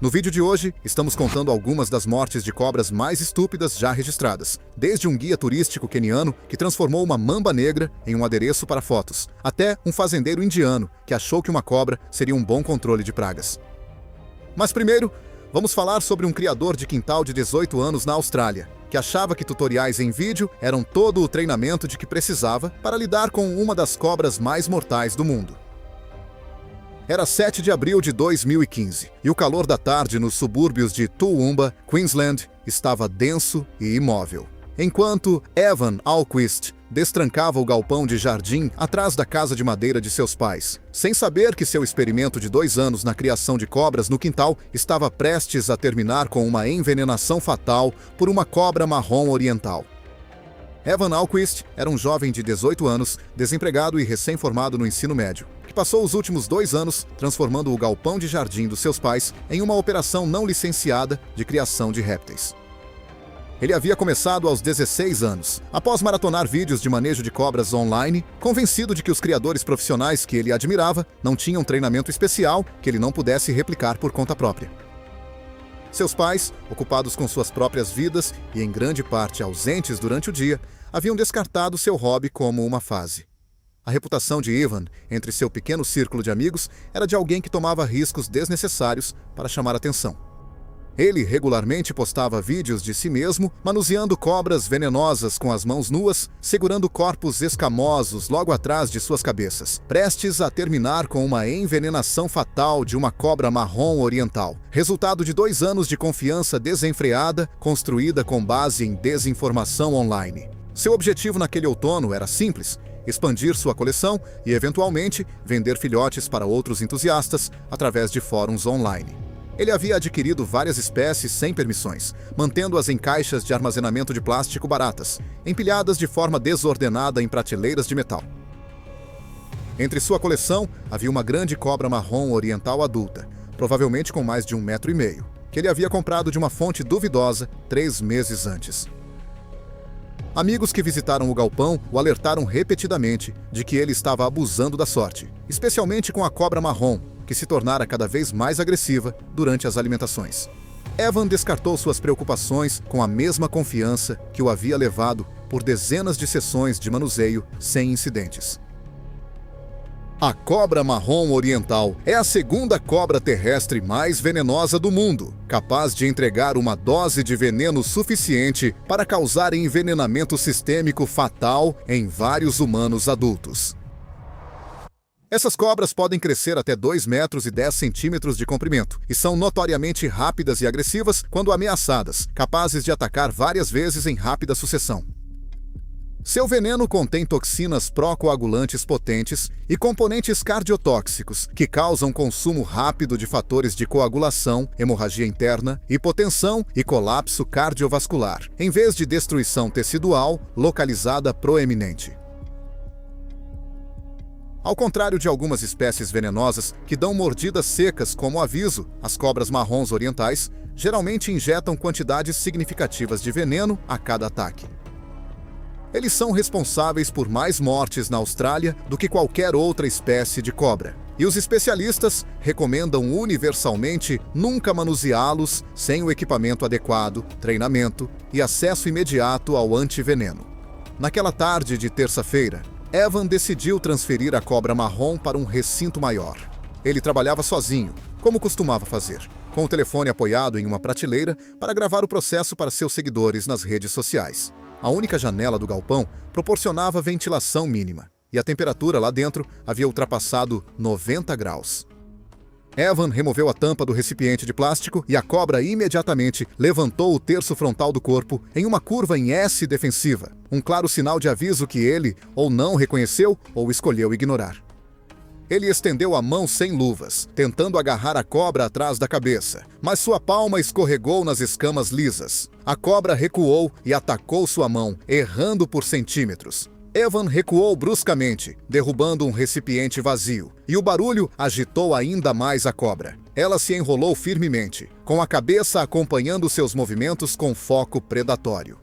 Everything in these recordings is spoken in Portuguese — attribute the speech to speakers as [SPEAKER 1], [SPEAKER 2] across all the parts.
[SPEAKER 1] No vídeo de hoje, estamos contando algumas das mortes de cobras mais estúpidas já registradas, desde um guia turístico queniano que transformou uma mamba negra em um adereço para fotos, até um fazendeiro indiano que achou que uma cobra seria um bom controle de pragas. Mas primeiro, vamos falar sobre um criador de quintal de 18 anos na Austrália, que achava que tutoriais em vídeo eram todo o treinamento de que precisava para lidar com uma das cobras mais mortais do mundo. Era 7 de abril de 2015, e o calor da tarde nos subúrbios de Toowoomba, Queensland, estava denso e imóvel. Enquanto Evan Alquist destrancava o galpão de jardim atrás da casa de madeira de seus pais, sem saber que seu experimento de 2 anos na criação de cobras no quintal estava prestes a terminar com uma envenenação fatal por uma cobra marrom oriental. Evan Alquist era um jovem de 18 anos, desempregado e recém-formado no ensino médio, que passou os últimos 2 anos transformando o galpão de jardim dos seus pais em uma operação não licenciada de criação de répteis. Ele havia começado aos 16 anos, após maratonar vídeos de manejo de cobras online, convencido de que os criadores profissionais que ele admirava não tinham treinamento especial que ele não pudesse replicar por conta própria. Seus pais, ocupados com suas próprias vidas e em grande parte ausentes durante o dia, haviam descartado seu hobby como uma fase. A reputação de Evan entre seu pequeno círculo de amigos era de alguém que tomava riscos desnecessários para chamar atenção. Ele regularmente postava vídeos de si mesmo manuseando cobras venenosas com as mãos nuas, segurando corpos escamosos logo atrás de suas cabeças, prestes a terminar com uma envenenação fatal de uma cobra marrom oriental, resultado de 2 anos de confiança desenfreada construída com base em desinformação online. Seu objetivo naquele outono era simples: expandir sua coleção e, eventualmente, vender filhotes para outros entusiastas através de fóruns online. Ele havia adquirido várias espécies sem permissões, mantendo-as em caixas de armazenamento de plástico baratas, empilhadas de forma desordenada em prateleiras de metal. Entre sua coleção, havia uma grande cobra marrom oriental adulta, provavelmente com mais de 1,5 metros, que ele havia comprado de uma fonte duvidosa 3 meses antes. Amigos que visitaram o galpão o alertaram repetidamente de que ele estava abusando da sorte, especialmente com a cobra marrom, que se tornara cada vez mais agressiva durante as alimentações. Evan descartou suas preocupações com a mesma confiança que o havia levado por dezenas de sessões de manuseio sem incidentes. A cobra marrom oriental é a segunda cobra terrestre mais venenosa do mundo, capaz de entregar uma dose de veneno suficiente para causar envenenamento sistêmico fatal em vários humanos adultos. Essas cobras podem crescer até 2,10 metros de comprimento e são notoriamente rápidas e agressivas quando ameaçadas, capazes de atacar várias vezes em rápida sucessão. Seu veneno contém toxinas pró-coagulantes potentes e componentes cardiotóxicos que causam consumo rápido de fatores de coagulação, hemorragia interna, hipotensão e colapso cardiovascular, em vez de destruição tecidual localizada proeminente. Ao contrário de algumas espécies venenosas que dão mordidas secas como aviso, as cobras marrons orientais geralmente injetam quantidades significativas de veneno a cada ataque. Eles são responsáveis por mais mortes na Austrália do que qualquer outra espécie de cobra, e os especialistas recomendam universalmente nunca manuseá-los sem o equipamento adequado, treinamento e acesso imediato ao antiveneno. Naquela tarde de terça-feira, Evan decidiu transferir a cobra marrom para um recinto maior. Ele trabalhava sozinho, como costumava fazer, com o telefone apoiado em uma prateleira para gravar o processo para seus seguidores nas redes sociais. A única janela do galpão proporcionava ventilação mínima, e a temperatura lá dentro havia ultrapassado 90 graus. Evan removeu a tampa do recipiente de plástico e a cobra imediatamente levantou o terço frontal do corpo em uma curva em S defensiva, um claro sinal de aviso que ele ou não reconheceu ou escolheu ignorar. Ele estendeu a mão sem luvas, tentando agarrar a cobra atrás da cabeça, mas sua palma escorregou nas escamas lisas. A cobra recuou e atacou sua mão, errando por centímetros. Evan recuou bruscamente, derrubando um recipiente vazio, e o barulho agitou ainda mais a cobra. Ela se enrolou firmemente, com a cabeça acompanhando seus movimentos com foco predatório.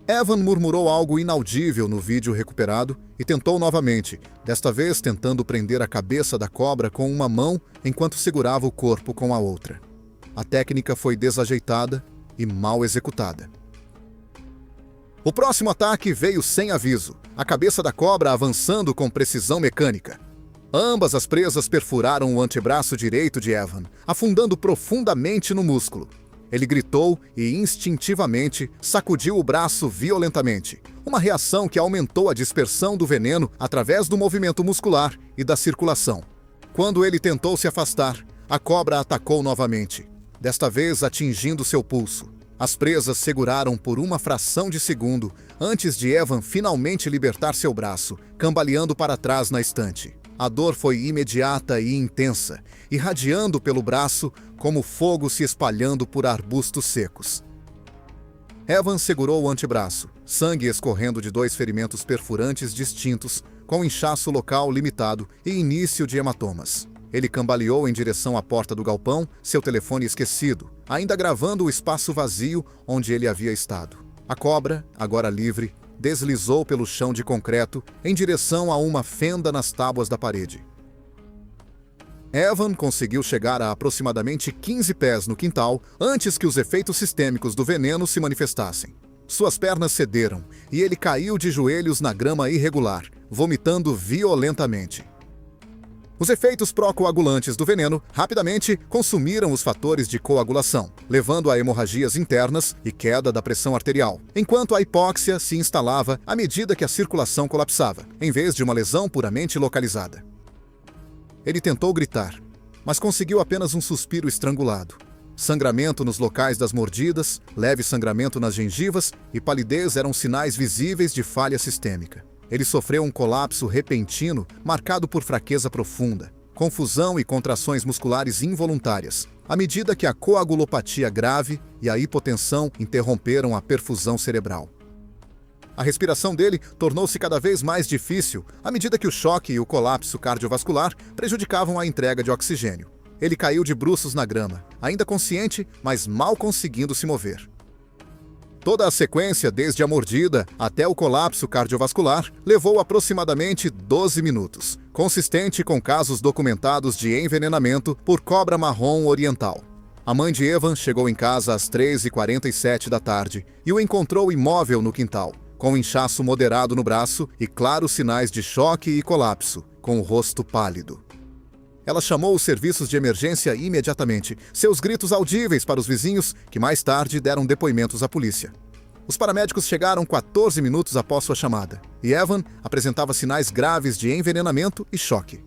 [SPEAKER 1] Evan murmurou algo inaudível no vídeo recuperado e tentou novamente, desta vez tentando prender a cabeça da cobra com uma mão enquanto segurava o corpo com a outra. A técnica foi desajeitada e mal executada. O próximo ataque veio sem aviso, a cabeça da cobra avançando com precisão mecânica. Ambas as presas perfuraram o antebraço direito de Evan, afundando profundamente no músculo. Ele gritou e, instintivamente, sacudiu o braço violentamente, uma reação que aumentou a dispersão do veneno através do movimento muscular e da circulação. Quando ele tentou se afastar, a cobra atacou novamente, desta vez atingindo seu pulso. As presas seguraram por uma fração de segundo antes de Evan finalmente libertar seu braço, cambaleando para trás na estante. A dor foi imediata e intensa, irradiando pelo braço como fogo se espalhando por arbustos secos. Evan segurou o antebraço, sangue escorrendo de 2 ferimentos perfurantes distintos, com inchaço local limitado e início de hematomas. Ele cambaleou em direção à porta do galpão, seu telefone esquecido, ainda gravando o espaço vazio onde ele havia estado. A cobra, agora livre, deslizou pelo chão de concreto em direção a uma fenda nas tábuas da parede. Evan conseguiu chegar a aproximadamente 15 pés no quintal antes que os efeitos sistêmicos do veneno se manifestassem. Suas pernas cederam e ele caiu de joelhos na grama irregular, vomitando violentamente. Os efeitos pró-coagulantes do veneno rapidamente consumiram os fatores de coagulação, levando a hemorragias internas e queda da pressão arterial, enquanto a hipóxia se instalava à medida que a circulação colapsava, em vez de uma lesão puramente localizada. Ele tentou gritar, mas conseguiu apenas um suspiro estrangulado. Sangramento nos locais das mordidas, leve sangramento nas gengivas e palidez eram sinais visíveis de falha sistêmica. Ele sofreu um colapso repentino marcado por fraqueza profunda, confusão e contrações musculares involuntárias, à medida que a coagulopatia grave e a hipotensão interromperam a perfusão cerebral. A respiração dele tornou-se cada vez mais difícil à medida que o choque e o colapso cardiovascular prejudicavam a entrega de oxigênio. Ele caiu de bruços na grama, ainda consciente, mas mal conseguindo se mover. Toda a sequência, desde a mordida até o colapso cardiovascular, levou aproximadamente 12 minutos, consistente com casos documentados de envenenamento por cobra marrom oriental. A mãe de Evan chegou em casa às 3h47 da tarde e o encontrou imóvel no quintal, com inchaço moderado no braço e claros sinais de choque e colapso, com o rosto pálido. Ela chamou os serviços de emergência imediatamente, seus gritos audíveis para os vizinhos, que mais tarde deram depoimentos à polícia. Os paramédicos chegaram 14 minutos após sua chamada, e Evan apresentava sinais graves de envenenamento e choque.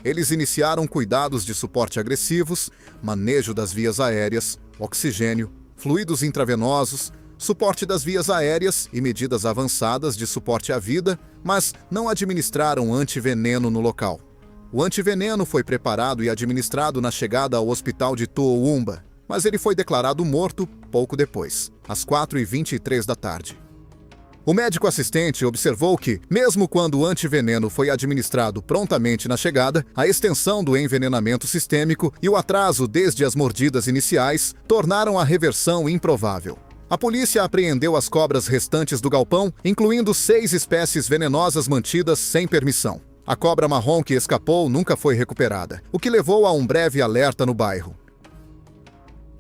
[SPEAKER 1] Eles iniciaram cuidados de suporte agressivos, manejo das vias aéreas, oxigênio, fluidos intravenosos, suporte das vias aéreas e medidas avançadas de suporte à vida, mas não administraram antiveneno no local. O antiveneno foi preparado e administrado na chegada ao hospital de Toowoomba, mas ele foi declarado morto pouco depois, às 4h23 da tarde. O médico assistente observou que, mesmo quando o antiveneno foi administrado prontamente na chegada, a extensão do envenenamento sistêmico e o atraso desde as mordidas iniciais tornaram a reversão improvável. A polícia apreendeu as cobras restantes do galpão, incluindo 6 espécies venenosas mantidas sem permissão. A cobra marrom que escapou nunca foi recuperada, o que levou a um breve alerta no bairro.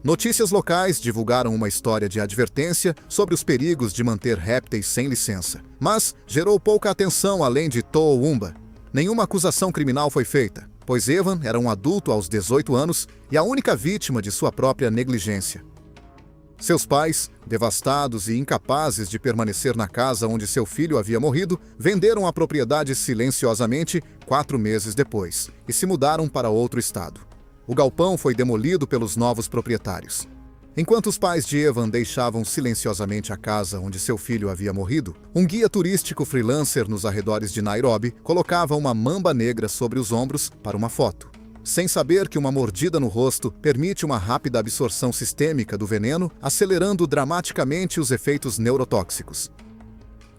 [SPEAKER 1] Notícias locais divulgaram uma história de advertência sobre os perigos de manter répteis sem licença, mas gerou pouca atenção além de Toowoomba. Nenhuma acusação criminal foi feita, pois Evan era um adulto aos 18 anos e a única vítima de sua própria negligência. Seus pais, devastados e incapazes de permanecer na casa onde seu filho havia morrido, venderam a propriedade silenciosamente 4 meses depois e se mudaram para outro estado. O galpão foi demolido pelos novos proprietários. Enquanto os pais de Evan deixavam silenciosamente a casa onde seu filho havia morrido, um guia turístico freelancer nos arredores de Nairobi colocava uma mamba negra sobre os ombros para uma foto. Sem saber que uma mordida no rosto permite uma rápida absorção sistêmica do veneno, acelerando dramaticamente os efeitos neurotóxicos.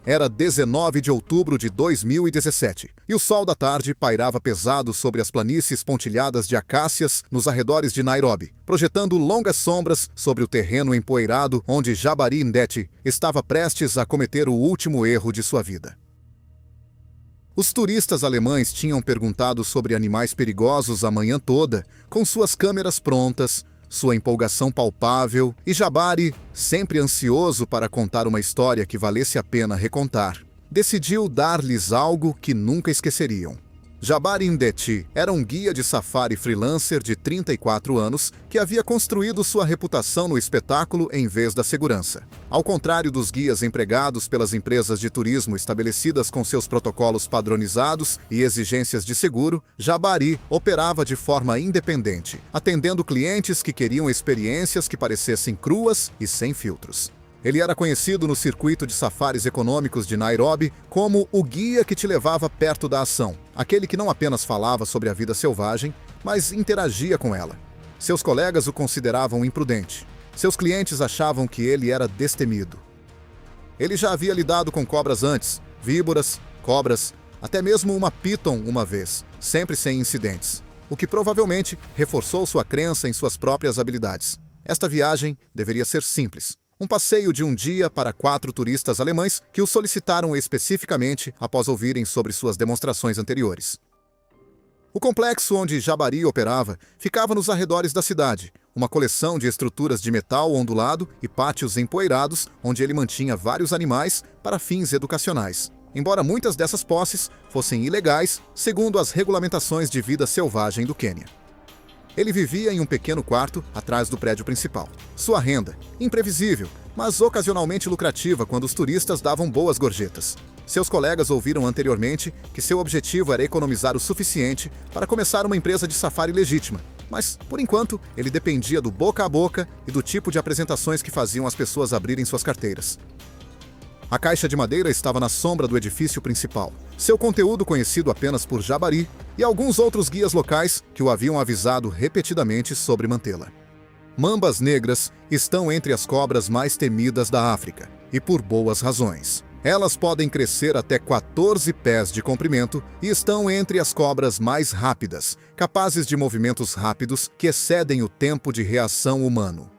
[SPEAKER 1] Era 19 de outubro de 2017, e o sol da tarde pairava pesado sobre as planícies pontilhadas de acácias nos arredores de Nairobi, projetando longas sombras sobre o terreno empoeirado onde Jabari Ndeti estava prestes a cometer o último erro de sua vida. Os turistas alemães tinham perguntado sobre animais perigosos a manhã toda, com suas câmeras prontas, sua empolgação palpável, e Jabari, sempre ansioso para contar uma história que valesse a pena recontar, decidiu dar-lhes algo que nunca esqueceriam. Jabari Ndeti era um guia de safari freelancer de 34 anos que havia construído sua reputação no espetáculo em vez da segurança. Ao contrário dos guias empregados pelas empresas de turismo estabelecidas com seus protocolos padronizados e exigências de seguro, Jabari operava de forma independente, atendendo clientes que queriam experiências que parecessem cruas e sem filtros. Ele era conhecido no circuito de safaris econômicos de Nairobi como o guia que te levava perto da ação, aquele que não apenas falava sobre a vida selvagem, mas interagia com ela. Seus colegas o consideravam imprudente. Seus clientes achavam que ele era destemido. Ele já havia lidado com cobras antes, víboras, cobras, até mesmo uma python uma vez, sempre sem incidentes, o que provavelmente reforçou sua crença em suas próprias habilidades. Esta viagem deveria ser simples. Um passeio de um dia para 4 turistas alemães que o solicitaram especificamente após ouvirem sobre suas demonstrações anteriores. O complexo onde Jabari operava ficava nos arredores da cidade, uma coleção de estruturas de metal ondulado e pátios empoeirados onde ele mantinha vários animais para fins educacionais, embora muitas dessas posses fossem ilegais segundo as regulamentações de vida selvagem do Quênia. Ele vivia em um pequeno quarto atrás do prédio principal. Sua renda, imprevisível, mas ocasionalmente lucrativa quando os turistas davam boas gorjetas. Seus colegas ouviram anteriormente que seu objetivo era economizar o suficiente para começar uma empresa de safari legítima, mas, por enquanto, ele dependia do boca a boca e do tipo de apresentações que faziam as pessoas abrirem suas carteiras. A caixa de madeira estava na sombra do edifício principal. Seu conteúdo conhecido apenas por Jabari e alguns outros guias locais que o haviam avisado repetidamente sobre mantê-la. Mambas negras estão entre as cobras mais temidas da África, e por boas razões. Elas podem crescer até 14 pés de comprimento e estão entre as cobras mais rápidas, capazes de movimentos rápidos que excedem o tempo de reação humano.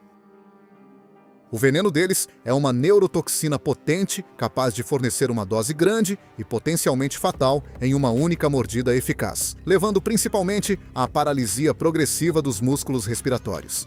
[SPEAKER 1] O veneno deles é uma neurotoxina potente, capaz de fornecer uma dose grande e potencialmente fatal em uma única mordida eficaz, levando principalmente à paralisia progressiva dos músculos respiratórios.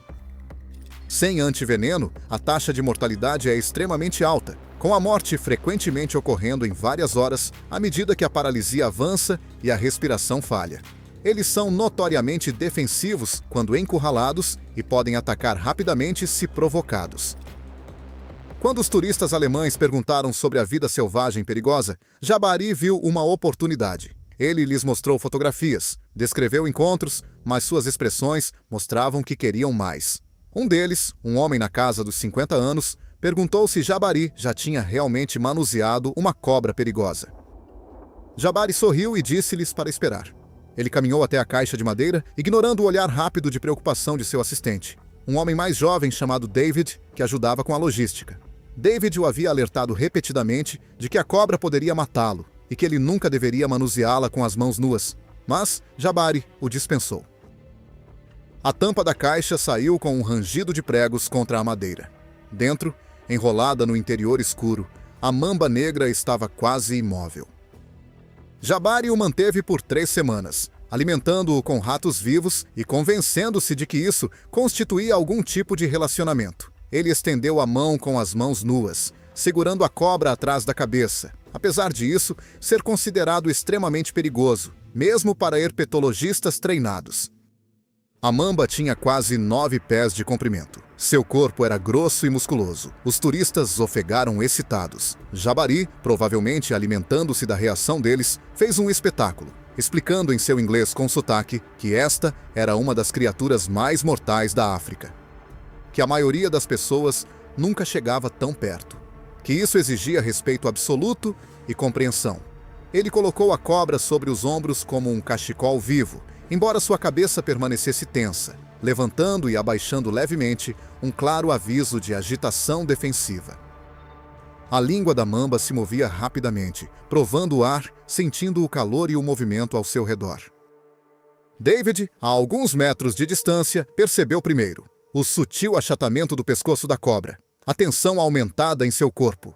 [SPEAKER 1] Sem antiveneno, a taxa de mortalidade é extremamente alta, com a morte frequentemente ocorrendo em várias horas à medida que a paralisia avança e a respiração falha. Eles são notoriamente defensivos quando encurralados e podem atacar rapidamente se provocados. Quando os turistas alemães perguntaram sobre a vida selvagem perigosa, Jabari viu uma oportunidade. Ele lhes mostrou fotografias, descreveu encontros, mas suas expressões mostravam que queriam mais. Um deles, um homem na casa dos 50 anos, perguntou se Jabari já tinha realmente manuseado uma cobra perigosa. Jabari sorriu e disse-lhes para esperar. Ele caminhou até a caixa de madeira, ignorando o olhar rápido de preocupação de seu assistente, um homem mais jovem chamado David, que ajudava com a logística. David o havia alertado repetidamente de que a cobra poderia matá-lo e que ele nunca deveria manuseá-la com as mãos nuas, mas Jabari o dispensou. A tampa da caixa saiu com um rangido de pregos contra a madeira. Dentro, enrolada no interior escuro, a mamba negra estava quase imóvel. Jabari o manteve por 3 semanas, alimentando-o com ratos vivos e convencendo-se de que isso constituía algum tipo de relacionamento. Ele estendeu a mão com as mãos nuas, segurando a cobra atrás da cabeça, apesar de isso ser considerado extremamente perigoso, mesmo para herpetologistas treinados. A mamba tinha quase 9 pés de comprimento. Seu corpo era grosso e musculoso. Os turistas ofegaram excitados. Jabari, provavelmente alimentando-se da reação deles, fez um espetáculo, explicando em seu inglês com sotaque que esta era uma das criaturas mais mortais da África. Que a maioria das pessoas nunca chegava tão perto. Que isso exigia respeito absoluto e compreensão. Ele colocou a cobra sobre os ombros como um cachecol vivo, embora sua cabeça permanecesse tensa, levantando e abaixando levemente um claro aviso de agitação defensiva. A língua da mamba se movia rapidamente, provando o ar, sentindo o calor e o movimento ao seu redor. David, a alguns metros de distância, percebeu primeiro o sutil achatamento do pescoço da cobra, a tensão aumentada em seu corpo.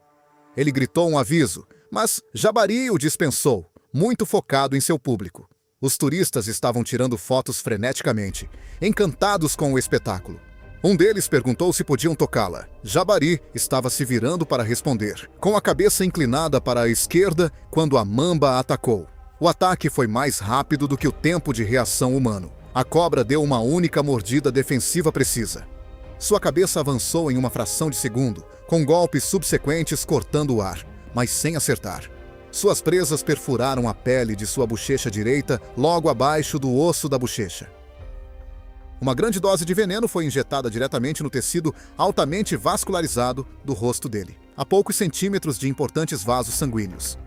[SPEAKER 1] Ele gritou um aviso, mas Jabari o dispensou, muito focado em seu público. Os turistas estavam tirando fotos freneticamente, encantados com o espetáculo. Um deles perguntou se podiam tocá-la. Jabari estava se virando para responder, com a cabeça inclinada para a esquerda quando a mamba atacou. O ataque foi mais rápido do que o tempo de reação humano. A cobra deu uma única mordida defensiva precisa. Sua cabeça avançou em uma fração de segundo, com golpes subsequentes cortando o ar, mas sem acertar. Suas presas perfuraram a pele de sua bochecha direita, logo abaixo do osso da bochecha. Uma grande dose de veneno foi injetada diretamente no tecido altamente vascularizado do rosto dele, a poucos centímetros de importantes vasos sanguíneos.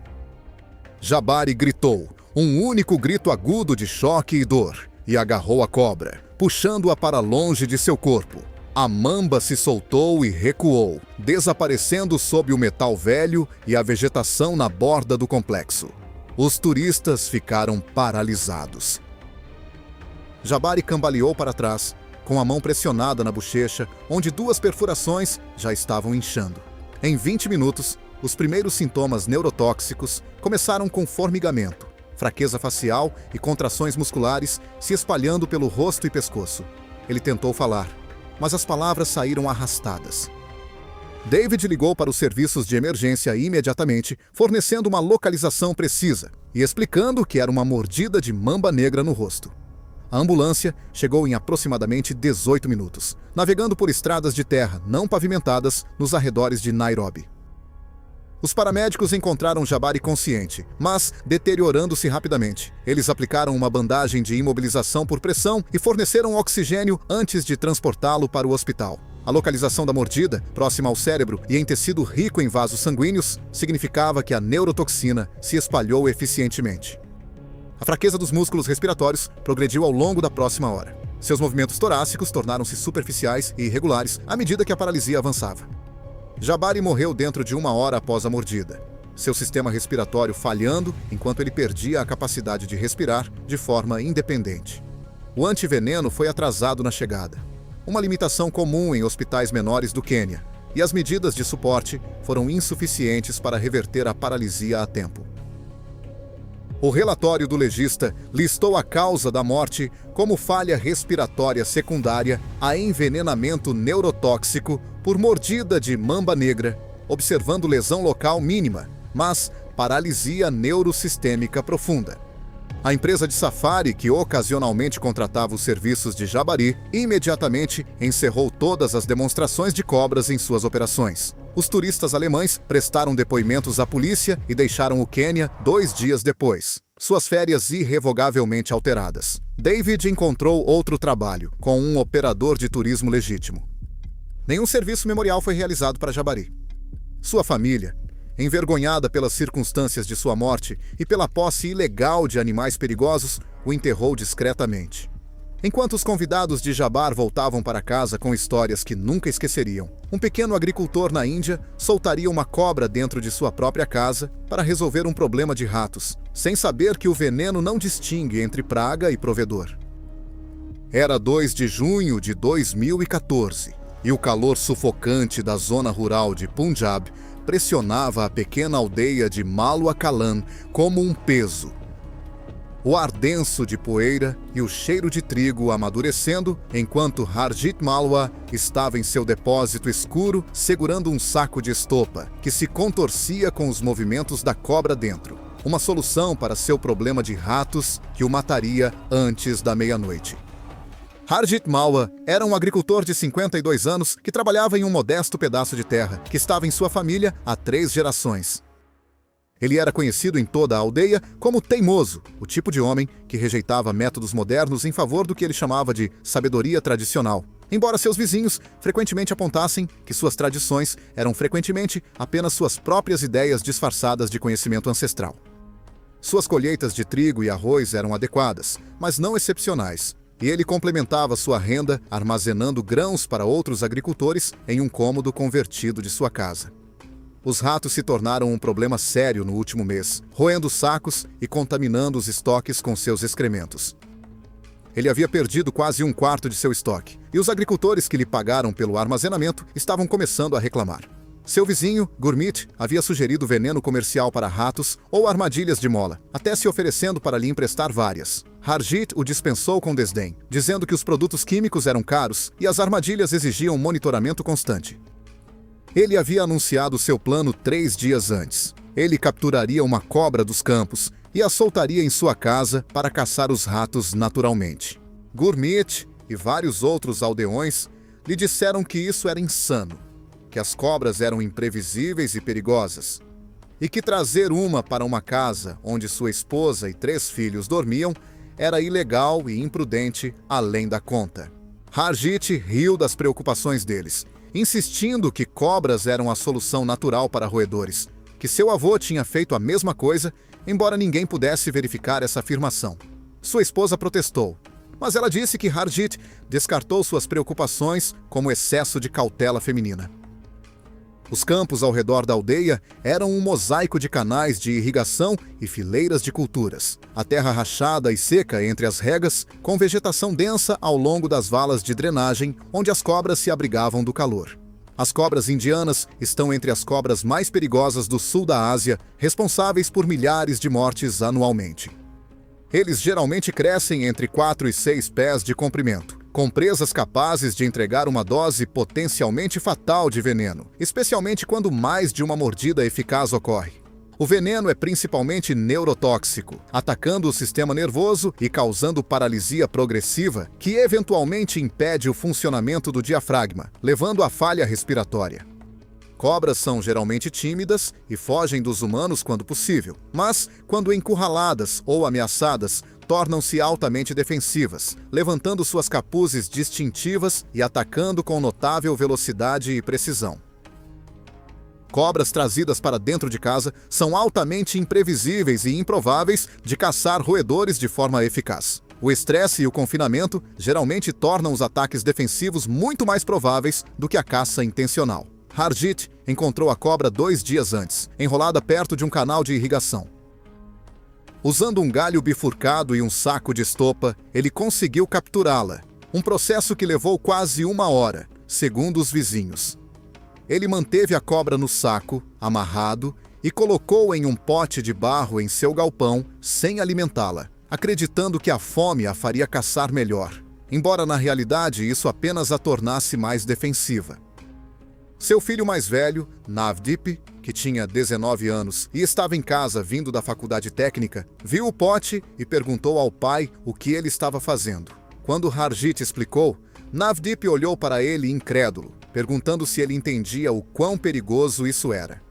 [SPEAKER 1] Jabari gritou, um único grito agudo de choque e dor, e agarrou a cobra, puxando-a para longe de seu corpo. A mamba se soltou e recuou, desaparecendo sob o metal velho e a vegetação na borda do complexo. Os turistas ficaram paralisados. Jabari cambaleou para trás, com a mão pressionada na bochecha, onde 2 perfurações já estavam inchando. Em 20 minutos, os primeiros sintomas neurotóxicos começaram com formigamento, fraqueza facial e contrações musculares se espalhando pelo rosto e pescoço. Ele tentou falar, mas as palavras saíram arrastadas. David ligou para os serviços de emergência imediatamente, fornecendo uma localização precisa e explicando que era uma mordida de mamba negra no rosto. A ambulância chegou em aproximadamente 18 minutos, navegando por estradas de terra não pavimentadas nos arredores de Nairobi. Os paramédicos encontraram Jabari consciente, mas deteriorando-se rapidamente. Eles aplicaram uma bandagem de imobilização por pressão e forneceram oxigênio antes de transportá-lo para o hospital. A localização da mordida, próxima ao cérebro e em tecido rico em vasos sanguíneos, significava que a neurotoxina se espalhou eficientemente. A fraqueza dos músculos respiratórios progrediu ao longo da próxima hora. Seus movimentos torácicos tornaram-se superficiais e irregulares à medida que a paralisia avançava. Jabari morreu dentro de 1 hora após a mordida, seu sistema respiratório falhando enquanto ele perdia a capacidade de respirar de forma independente. O antiveneno foi atrasado na chegada, uma limitação comum em hospitais menores do Quênia, e as medidas de suporte foram insuficientes para reverter a paralisia a tempo. O relatório do legista listou a causa da morte como falha respiratória secundária a envenenamento neurotóxico por mordida de mamba negra, observando lesão local mínima, mas paralisia neurosistêmica profunda. A empresa de safari, que ocasionalmente contratava os serviços de Jabari, imediatamente encerrou todas as demonstrações de cobras em suas operações. Os turistas alemães prestaram depoimentos à polícia e deixaram o Quênia 2 dias depois, suas férias irrevogavelmente alteradas. David encontrou outro trabalho, com um operador de turismo legítimo. Nenhum serviço memorial foi realizado para Jabari. Sua família, envergonhada pelas circunstâncias de sua morte e pela posse ilegal de animais perigosos, o enterrou discretamente. Enquanto os convidados de Jabbar voltavam para casa com histórias que nunca esqueceriam, um pequeno agricultor na Índia soltaria uma cobra dentro de sua própria casa para resolver um problema de ratos, sem saber que o veneno não distingue entre praga e provedor. Era 2 de junho de 2014, e o calor sufocante da zona rural de Punjab pressionava a pequena aldeia de Malwa Kalan como um peso. O ar denso de poeira e o cheiro de trigo amadurecendo enquanto Harjit Malwa estava em seu depósito escuro segurando um saco de estopa que se contorcia com os movimentos da cobra dentro. Uma solução para seu problema de ratos que o mataria antes da meia-noite. Harjit Malwa era um agricultor de 52 anos que trabalhava em um modesto pedaço de terra que estava em sua família há 3 gerações. Ele era conhecido em toda a aldeia como teimoso, o tipo de homem que rejeitava métodos modernos em favor do que ele chamava de sabedoria tradicional, embora seus vizinhos frequentemente apontassem que suas tradições eram frequentemente apenas suas próprias ideias disfarçadas de conhecimento ancestral. Suas colheitas de trigo e arroz eram adequadas, mas não excepcionais, e ele complementava sua renda armazenando grãos para outros agricultores em um cômodo convertido de sua casa. Os ratos se tornaram um problema sério no último mês, roendo sacos e contaminando os estoques com seus excrementos. Ele havia perdido quase um quarto de seu estoque, e os agricultores que lhe pagaram pelo armazenamento estavam começando a reclamar. Seu vizinho, Gurmeet, havia sugerido veneno comercial para ratos ou armadilhas de mola, até se oferecendo para lhe emprestar várias. Harjeet o dispensou com desdém, dizendo que os produtos químicos eram caros e as armadilhas exigiam monitoramento constante. Ele havia anunciado seu plano 3 dias antes. Ele capturaria uma cobra dos campos e a soltaria em sua casa para caçar os ratos naturalmente. Gurmeet e vários outros aldeões lhe disseram que isso era insano, que as cobras eram imprevisíveis e perigosas, e que trazer uma para uma casa onde sua esposa e 3 filhos dormiam era ilegal e imprudente além da conta. Harjeet riu das preocupações deles, insistindo que cobras eram a solução natural para roedores, que seu avô tinha feito a mesma coisa, embora ninguém pudesse verificar essa afirmação. Sua esposa protestou, mas ela disse que Harjeet descartou suas preocupações como excesso de cautela feminina. Os campos ao redor da aldeia eram um mosaico de canais de irrigação e fileiras de culturas. A terra rachada e seca entre as regas, com vegetação densa ao longo das valas de drenagem, onde as cobras se abrigavam do calor. As cobras indianas estão entre as cobras mais perigosas do sul da Ásia, responsáveis por milhares de mortes anualmente. Eles geralmente crescem entre 4 e 6 pés de comprimento, com presas capazes de entregar uma dose potencialmente fatal de veneno, especialmente quando mais de uma mordida eficaz ocorre. O veneno é principalmente neurotóxico, atacando o sistema nervoso e causando paralisia progressiva, que eventualmente impede o funcionamento do diafragma, levando à falha respiratória. Cobras são geralmente tímidas e fogem dos humanos quando possível, mas, quando encurraladas ou ameaçadas, tornam-se altamente defensivas, levantando suas capuzes distintivas e atacando com notável velocidade e precisão. Cobras trazidas para dentro de casa são altamente imprevisíveis e improváveis de caçar roedores de forma eficaz. O estresse e o confinamento geralmente tornam os ataques defensivos muito mais prováveis do que a caça intencional. Harjeet encontrou a cobra 2 dias antes, enrolada perto de um canal de irrigação. Usando um galho bifurcado e um saco de estopa, ele conseguiu capturá-la, um processo que levou quase 1 hora, segundo os vizinhos. Ele manteve a cobra no saco, amarrado, e colocou em um pote de barro em seu galpão, sem alimentá-la, acreditando que a fome a faria caçar melhor, embora na realidade isso apenas a tornasse mais defensiva. Seu filho mais velho, Navdeep, que tinha 19 anos e estava em casa vindo da faculdade técnica, viu o pote e perguntou ao pai o que ele estava fazendo. Quando Harjeet explicou, Navdeep olhou para ele incrédulo, perguntando se ele entendia o quão perigoso isso era.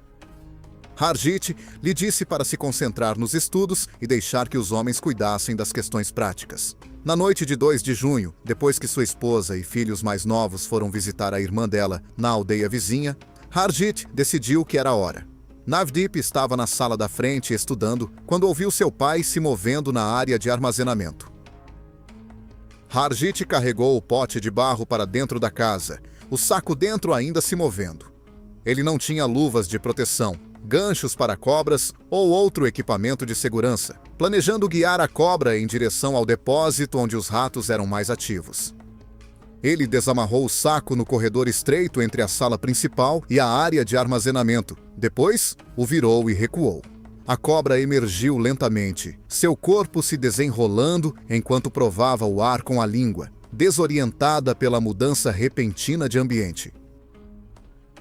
[SPEAKER 1] Harjeet lhe disse para se concentrar nos estudos e deixar que os homens cuidassem das questões práticas. Na noite de 2 de junho, depois que sua esposa e filhos mais novos foram visitar a irmã dela na aldeia vizinha, Harjeet decidiu que era a hora. Navdeep estava na sala da frente estudando quando ouviu seu pai se movendo na área de armazenamento. Harjeet carregou o pote de barro para dentro da casa, o saco dentro ainda se movendo. Ele não tinha luvas de proteção, ganchos para cobras ou outro equipamento de segurança, planejando guiar a cobra em direção ao depósito onde os ratos eram mais ativos. Ele desamarrou o saco no corredor estreito entre a sala principal e a área de armazenamento. Depois, o virou e recuou. A cobra emergiu lentamente, seu corpo se desenrolando enquanto provava o ar com a língua, desorientada pela mudança repentina de ambiente.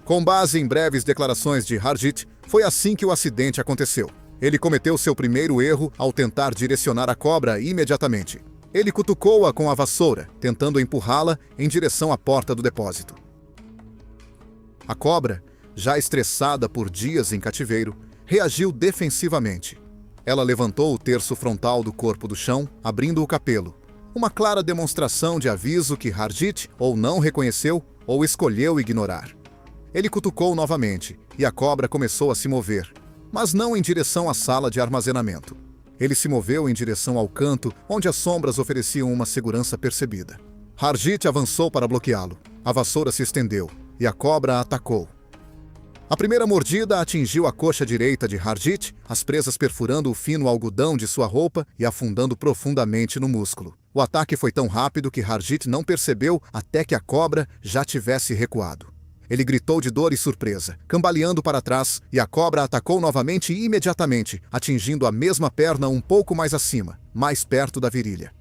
[SPEAKER 1] Com base em breves declarações de Harjeet, foi assim que o acidente aconteceu. Ele cometeu seu primeiro erro ao tentar direcionar a cobra imediatamente. Ele cutucou-a com a vassoura, tentando empurrá-la em direção à porta do depósito. A cobra, já estressada por dias em cativeiro, reagiu defensivamente. Ela levantou o terço frontal do corpo do chão, abrindo o capelo. Uma clara demonstração de aviso que Harjeet ou não reconheceu ou escolheu ignorar. Ele cutucou novamente, e a cobra começou a se mover, mas não em direção à sala de armazenamento. Ele se moveu em direção ao canto, onde as sombras ofereciam uma segurança percebida. Harjeet avançou para bloqueá-lo. A vassoura se estendeu, e a cobra a atacou. A primeira mordida atingiu a coxa direita de Harjit, as presas perfurando o fino algodão de sua roupa e afundando profundamente no músculo. O ataque foi tão rápido que Harjit não percebeu até que a cobra já tivesse recuado. Ele gritou de dor e surpresa, cambaleando para trás, e a cobra atacou novamente e imediatamente, atingindo a mesma perna um pouco mais acima, mais perto da virilha.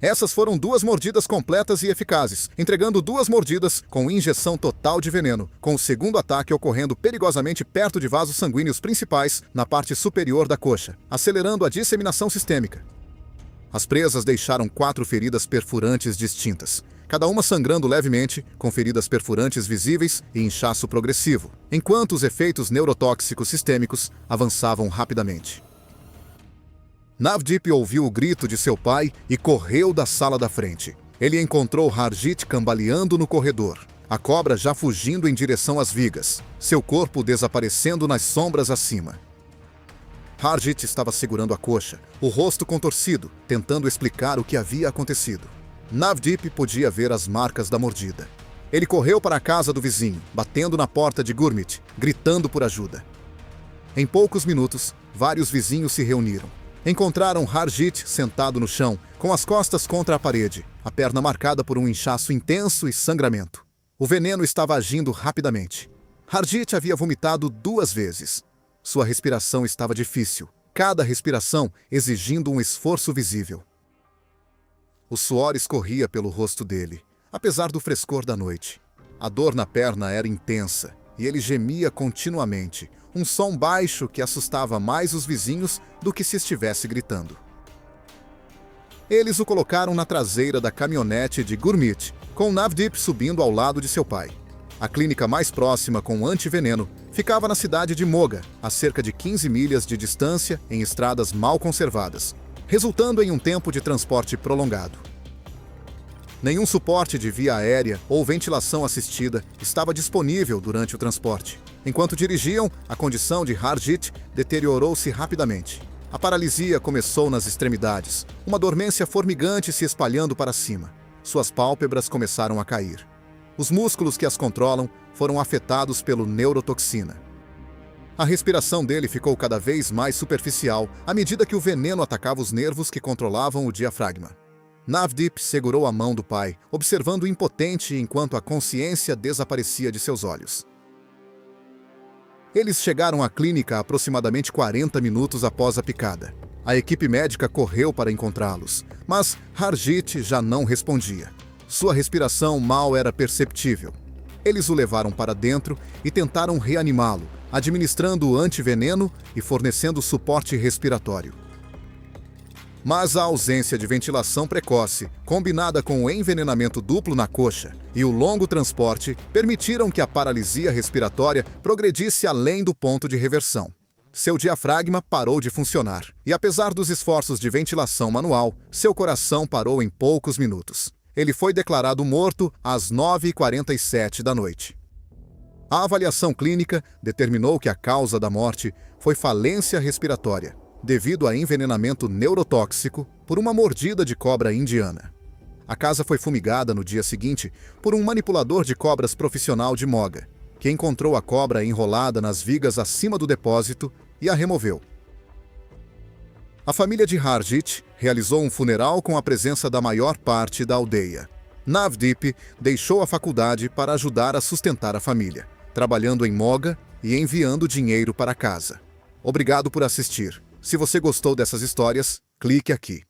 [SPEAKER 1] Essas foram 2 mordidas completas e eficazes, entregando 2 mordidas com injeção total de veneno, com o segundo ataque ocorrendo perigosamente perto de vasos sanguíneos principais na parte superior da coxa, acelerando a disseminação sistêmica. As presas deixaram 4 feridas perfurantes distintas, cada uma sangrando levemente, com feridas perfurantes visíveis e inchaço progressivo, enquanto os efeitos neurotóxicos sistêmicos avançavam rapidamente. Navdeep ouviu o grito de seu pai e correu da sala da frente. Ele encontrou Harjit cambaleando no corredor, a cobra já fugindo em direção às vigas, seu corpo desaparecendo nas sombras acima. Harjit estava segurando a coxa, o rosto contorcido, tentando explicar o que havia acontecido. Navdeep podia ver as marcas da mordida. Ele correu para a casa do vizinho, batendo na porta de Gurmit, gritando por ajuda. Em poucos minutos, vários vizinhos se reuniram. Encontraram Harjit sentado no chão, com as costas contra a parede, a perna marcada por um inchaço intenso e sangramento. O veneno estava agindo rapidamente. Harjit havia vomitado 2 vezes. Sua respiração estava difícil, cada respiração exigindo um esforço visível. O suor escorria pelo rosto dele, apesar do frescor da noite. A dor na perna era intensa, e ele gemia continuamente, um som baixo que assustava mais os vizinhos do que se estivesse gritando. Eles o colocaram na traseira da caminhonete de Gurmit, com Navdeep subindo ao lado de seu pai. A clínica mais próxima com antiveneno ficava na cidade de Moga, a cerca de 15 milhas de distância em estradas mal conservadas, resultando em um tempo de transporte prolongado. Nenhum suporte de via aérea ou ventilação assistida estava disponível durante o transporte. Enquanto dirigiam, a condição de Harjit deteriorou-se rapidamente. A paralisia começou nas extremidades, uma dormência formigante se espalhando para cima. Suas pálpebras começaram a cair. Os músculos que as controlam foram afetados pelo neurotoxina. A respiração dele ficou cada vez mais superficial à medida que o veneno atacava os nervos que controlavam o diafragma. Navdeep segurou a mão do pai, observando impotente enquanto a consciência desaparecia de seus olhos. Eles chegaram à clínica aproximadamente 40 minutos após a picada. A equipe médica correu para encontrá-los, mas Harjit já não respondia. Sua respiração mal era perceptível. Eles o levaram para dentro e tentaram reanimá-lo, administrando antiveneno e fornecendo suporte respiratório. Mas a ausência de ventilação precoce, combinada com o envenenamento duplo na coxa e o longo transporte, permitiram que a paralisia respiratória progredisse além do ponto de reversão. Seu diafragma parou de funcionar, e apesar dos esforços de ventilação manual, seu coração parou em poucos minutos. Ele foi declarado morto às 9h47 da noite. A avaliação clínica determinou que a causa da morte foi falência respiratória, devido a envenenamento neurotóxico por uma mordida de cobra indiana. A casa foi fumigada no dia seguinte por um manipulador de cobras profissional de Moga, que encontrou a cobra enrolada nas vigas acima do depósito e a removeu. A família de Harjit realizou um funeral com a presença da maior parte da aldeia. Navdeep deixou a faculdade para ajudar a sustentar a família, trabalhando em Moga e enviando dinheiro para casa. Obrigado por assistir. Se você gostou dessas histórias, clique aqui.